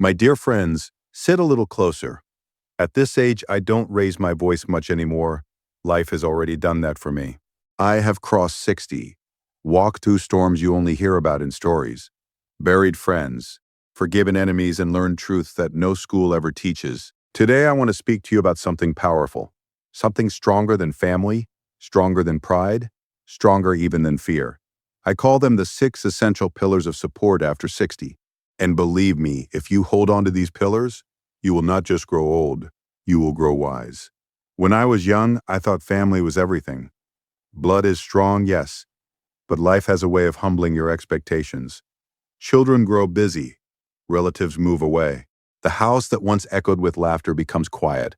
My dear friends, sit a little closer. At this age, I don't raise my voice much anymore. Life has already done that for me. I have crossed 60, walked through storms you only hear about in stories, buried friends, forgiven enemies, and learned truths that no school ever teaches. Today, I want to speak to you about something powerful, something stronger than family, stronger than pride, stronger even than fear. I call them the 6 essential pillars of support after 60. And believe me, if you hold on to these pillars, you will not just grow old, you will grow wise. When I was young, I thought family was everything. Blood is strong, yes, but life has a way of humbling your expectations. Children grow busy, relatives move away. The house that once echoed with laughter becomes quiet,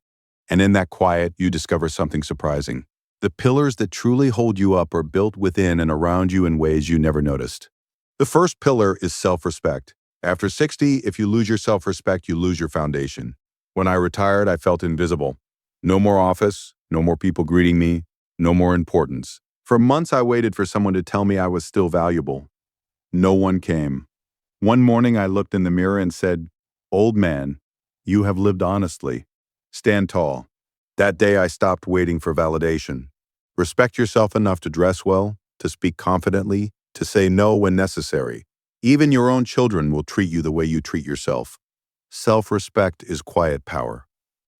and in that quiet, you discover something surprising. The pillars that truly hold you up are built within and around you in ways you never noticed. The first pillar is self-respect. After 60, if you lose your self-respect, you lose your foundation. When I retired, I felt invisible. No more office, no more people greeting me, no more importance. For months, I waited for someone to tell me I was still valuable. No one came. One morning, I looked in the mirror and said, "Old man, you have lived honestly. Stand tall." That day, I stopped waiting for validation. Respect yourself enough to dress well, to speak confidently, to say no when necessary. Even your own children will treat you the way you treat yourself. Self-respect is quiet power.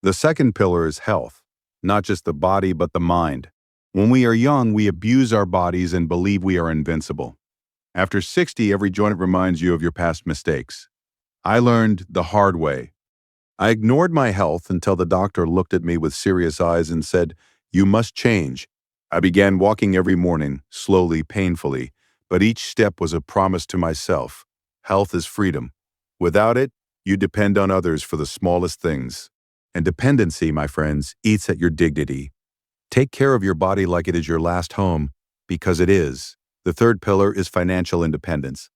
The second pillar is health, not just the body but the mind. When we are young, we abuse our bodies and believe we are invincible. After 60, every joint reminds you of your past mistakes. I learned the hard way. I ignored my health until the doctor looked at me with serious eyes and said, "You must change." I began walking every morning, slowly, painfully, but each step was a promise to myself. Health is freedom. Without it, you depend on others for the smallest things. And dependency, my friends, eats at your dignity. Take care of your body like it is your last home, because it is. The third pillar is financial independence.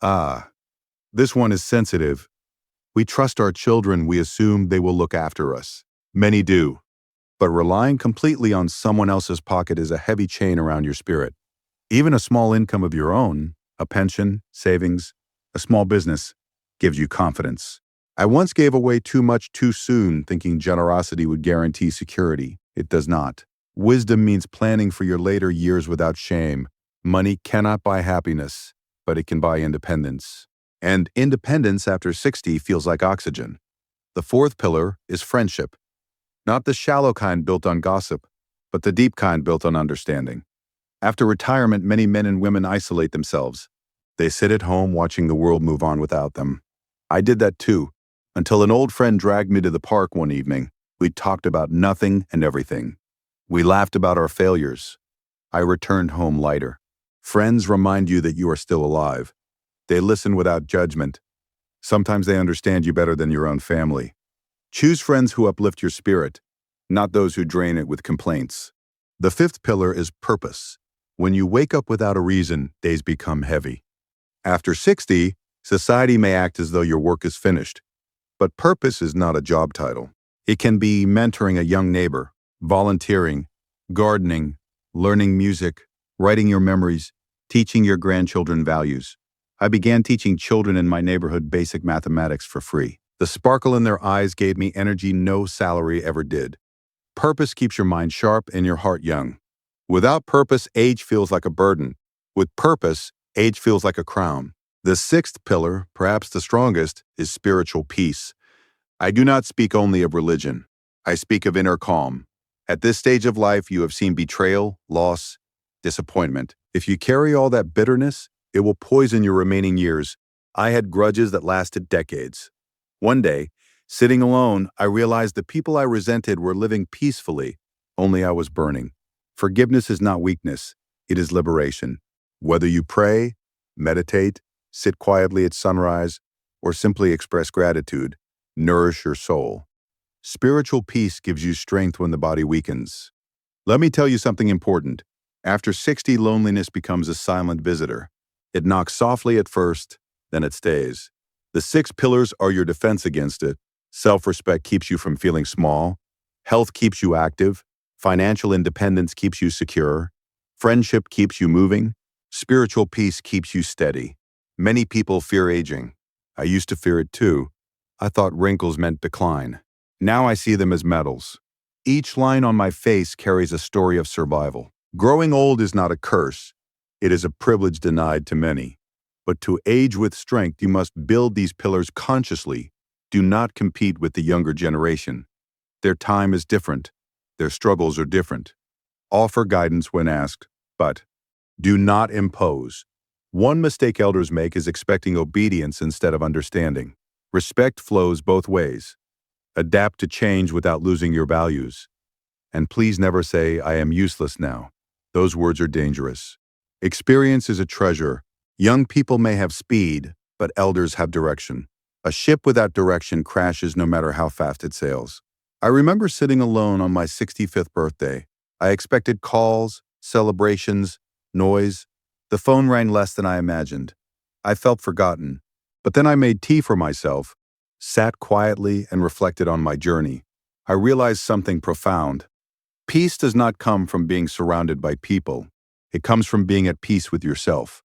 This one is sensitive. We trust our children, we assume they will look after us. Many do. But relying completely on someone else's pocket is a heavy chain around your spirit. Even a small income of your own, a pension, savings, a small business, gives you confidence. I once gave away too much too soon, thinking generosity would guarantee security. It does not. Wisdom means planning for your later years without shame. Money cannot buy happiness, but it can buy independence. And independence after 60 feels like oxygen. The fourth pillar is friendship. Not the shallow kind built on gossip, but the deep kind built on understanding. After retirement, many men and women isolate themselves. They sit at home watching the world move on without them. I did that too, until an old friend dragged me to the park one evening. We talked about nothing and everything. We laughed about our failures. I returned home lighter. Friends remind you that you are still alive. They listen without judgment. Sometimes they understand you better than your own family. Choose friends who uplift your spirit, not those who drain it with complaints. The fifth pillar is purpose. When you wake up without a reason, days become heavy. After 60, society may act as though your work is finished. But purpose is not a job title. It can be mentoring a young neighbor, volunteering, gardening, learning music, writing your memories, teaching your grandchildren values. I began teaching children in my neighborhood basic mathematics for free. The sparkle in their eyes gave me energy no salary ever did. Purpose keeps your mind sharp and your heart young. Without purpose, age feels like a burden. With purpose, age feels like a crown. The sixth pillar, perhaps the strongest, is spiritual peace. I do not speak only of religion. I speak of inner calm. At this stage of life, you have seen betrayal, loss, disappointment. If you carry all that bitterness, it will poison your remaining years. I had grudges that lasted decades. One day, sitting alone, I realized the people I resented were living peacefully, only I was burning. Forgiveness is not weakness, it is liberation. Whether you pray, meditate, sit quietly at sunrise, or simply express gratitude, nourish your soul. Spiritual peace gives you strength when the body weakens. Let me tell you something important. After 60, loneliness becomes a silent visitor. It knocks softly at first, then it stays. The 6 pillars are your defense against it. Self-respect keeps you from feeling small. Health keeps you active. Financial independence keeps you secure. Friendship keeps you moving. Spiritual peace keeps you steady. Many people fear aging. I used to fear it too. I thought wrinkles meant decline. Now I see them as medals. Each line on my face carries a story of survival. Growing old is not a curse. It is a privilege denied to many. But to age with strength, you must build these pillars consciously. Do not compete with the younger generation. Their time is different. Their struggles are different. Offer guidance when asked, but do not impose. One mistake elders make is expecting obedience instead of understanding. Respect flows both ways. Adapt to change without losing your values. And please never say, I am useless now. Those words are dangerous. Experience is a treasure. Young people may have speed, but elders have direction. A ship without direction crashes no matter how fast it sails. I remember sitting alone on my 65th birthday. I expected calls, celebrations, noise. The phone rang less than I imagined. I felt forgotten. But then I made tea for myself, sat quietly, and reflected on my journey. I realized something profound. Peace does not come from being surrounded by people. It comes from being at peace with yourself.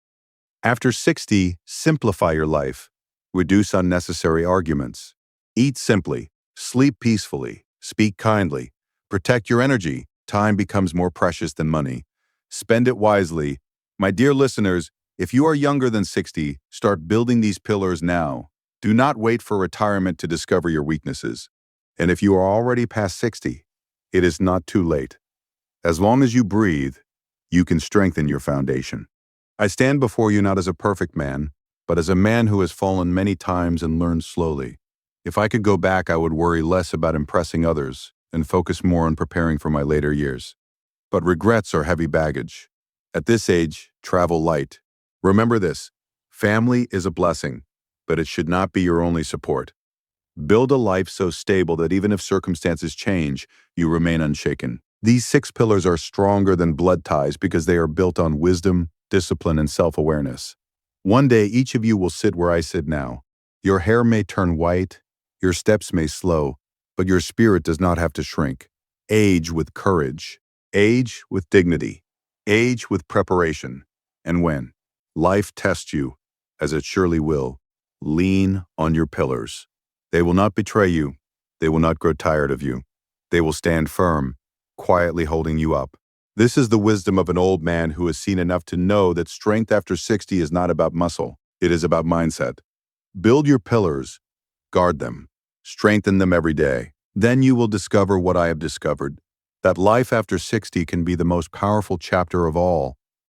After 60, simplify your life. Reduce unnecessary arguments. Eat simply. Sleep peacefully. Speak kindly. Protect your energy. Time becomes more precious than money. Spend it wisely. My dear listeners, if you are younger than 60, start building these pillars now. Do not wait for retirement to discover your weaknesses. And if you are already past 60, it is not too late. As long as you breathe, you can strengthen your foundation. I stand before you not as a perfect man, but as a man who has fallen many times and learned slowly. If I could go back, I would worry less about impressing others and focus more on preparing for my later years. But regrets are heavy baggage. At this age, travel light. Remember this, family is a blessing, but it should not be your only support. Build a life so stable that even if circumstances change, you remain unshaken. These 6 pillars are stronger than blood ties because they are built on wisdom, discipline, and self-awareness. One day, each of you will sit where I sit now. Your hair may turn white, your steps may slow, but your spirit does not have to shrink. Age with courage. Age with dignity. Age with preparation. And when life tests you, as it surely will, lean on your pillars. They will not betray you. They will not grow tired of you. They will stand firm, quietly holding you up. This is the wisdom of an old man who has seen enough to know that strength after 60 is not about muscle. It is about mindset. Build your pillars. Guard them. Strengthen them every day. Then you will discover what I have discovered, that life after 60 can be the most powerful chapter of all.